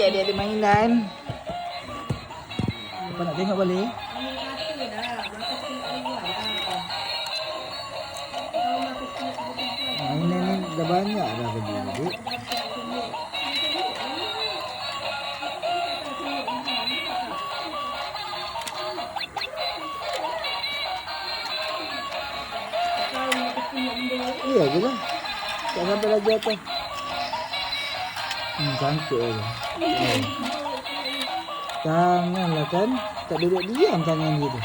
Dia ada mainan. Apa nak tengok boleh? Mainan ni dah banyak dah beli adik. Iya je lah. Tak sampai lagi atas. Cantik aja. Janganlah kan. Tak duduk diam tangan dia tu.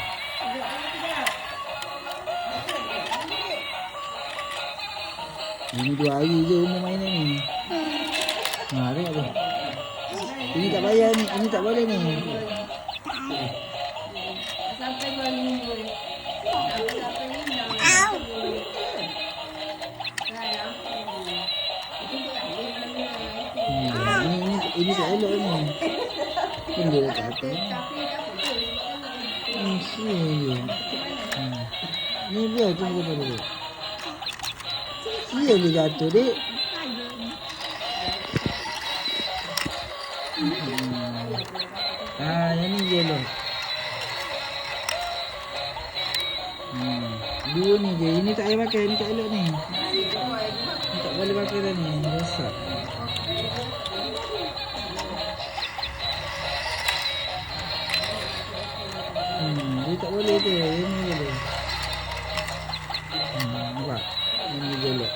Ini 2 hari je umur mainan ni. Tengok tu. Ini tak bayar ni. Ini tak boleh ni. Sampai 2 minggu. Ini tak elok ni. Benda kat atas. Sini je. Ni biar tunggu dulu. Iya dia jatuh dek. Yang ni je elok. Dua ni je. Ini tak payah pakai. Ini tak elok ni. Ini tak boleh pakai dah ni. Rosak. Dia tak boleh tu. Ini boleh. Nampak? Ini je elok.